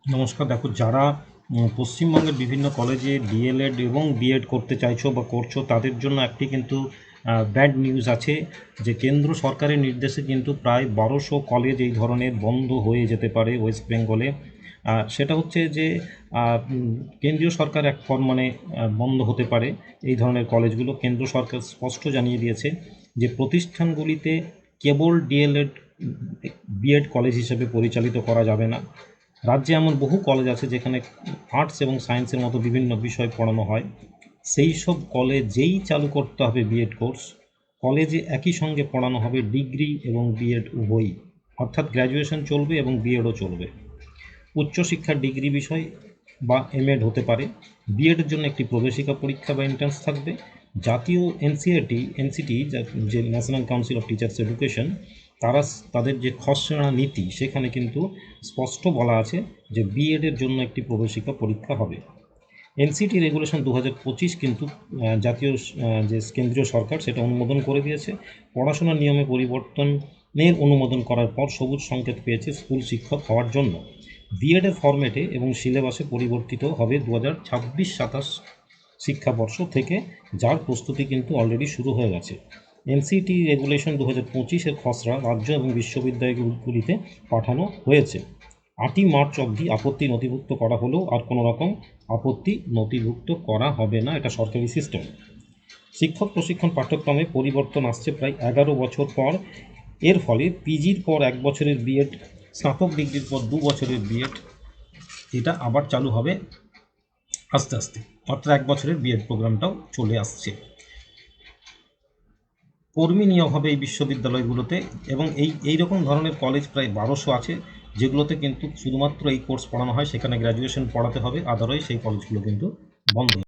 নমস্কার। দেখো, যারা পশ্চিমবঙ্গের বিভিন্ন কলেজে ডিএলএড এবং বিএড করতে চাইছো বা করছো, তাদের জন্য একটি কিন্তু ব্যাড নিউজ আছে, যে কেন্দ্র সরকারের নির্দেশে কিন্তু প্রায় 1200 কলেজ এই ধরনের বন্ধ হয়ে যেতে পারে ওয়েস্ট বেঙ্গলে। সেটা হচ্ছে যে কেন্দ্রীয় সরকার এক মানে বন্ধ হতে পারে এই ধরনের কলেজগুলো। কেন্দ্র সরকার স্পষ্ট জানিয়ে দিয়েছে যে প্রতিষ্ঠানগুলিতে কেবল ডিএলএড বিএড কলেজ হিসেবে পরিচালিত করা যাবে না। রাজ্যে এমন বহু কলেজ আছে যেখানে আর্টস এবং সায়েন্সের মতো বিভিন্ন বিষয় পড়ানো হয়। সেই সব কলেজেই চালু করতে হবে বিএড কোর্স। কলেজে একই সঙ্গে পড়ানো হবে ডিগ্রি এবং বিএড উভয়ই, অর্থাৎ গ্র্যাজুয়েশন চলবে এবং বিএডও চলবে। উচ্চশিক্ষার ডিগ্রি বিষয় বা এমএড হতে পারে। বিএডের জন্য একটি প্রবেশিকা পরীক্ষা বা এন্ট্রান্স থাকবে। জাতীয় এনসিটি যে national council of teachers education, তারা তাদের যে খসড়া নীতি, সেখানে কিন্তু স্পষ্ট বলা আছে যে বিএডের জন্য একটি প্রবেশিকা পরীক্ষা হবে। এনসিটি রেগুলেশন 2025 কিন্তু জাতীয় যে কেন্দ্রীয় সরকার সেটা অনুমোদন করে দিয়েছে। পড়াশোনার নিয়মে পরিবর্তনের অনুমোদন করার পর সবুজ সংকেত পেয়েছে স্কুল শিক্ষক হওয়ার জন্য। বিএডের ফরম্যাটে এবং সিলেবাসে পরিবর্তিত হবে 2026-27 শিক্ষাবর্ষ থেকে, যার প্রস্তুতি কিন্তু অলরেডি শুরু হয়ে গেছে। এনসিটি রেগুলেশন 2025-এর খসড়া রাজ্য এবং বিশ্ববিদ্যালয়গুলিতে পাঠানো হয়েছে। 8ই মার্চ অবধি আপত্তি নথিভুক্ত করা হলেও আর কোনো রকম আপত্তি নথিভুক্ত করা হবে না, এটা সরকারি সিস্টেম। শিক্ষক প্রশিক্ষণ পাঠ্যক্রমে পরিবর্তন আসছে প্রায় 11 বছর পর। এর ফলে পিজির পর 1 বছরের বিএড, স্নাতক ডিগ্রির পর 2 বছরের বিএড, এটা আবার চালু হবে আস্তে আস্তে, অর্থাৎ 1 বছরের বিএড প্রোগ্রামটাও চলে আসছে। কর্মী নিয়োগ হবে এই বিশ্ববিদ্যালয়গুলোতে, এবং এই রকম ধরনের কলেজ প্রায় 1200 আছে, যেগুলোতে কিন্তু শুধুমাত্র এই কোর্স পড়ানো হয়। সেখানে গ্র্যাজুয়েশন পড়াতে হবে, আদারওয়াইজ সেই কলেজগুলো কিন্তু বন্ধ।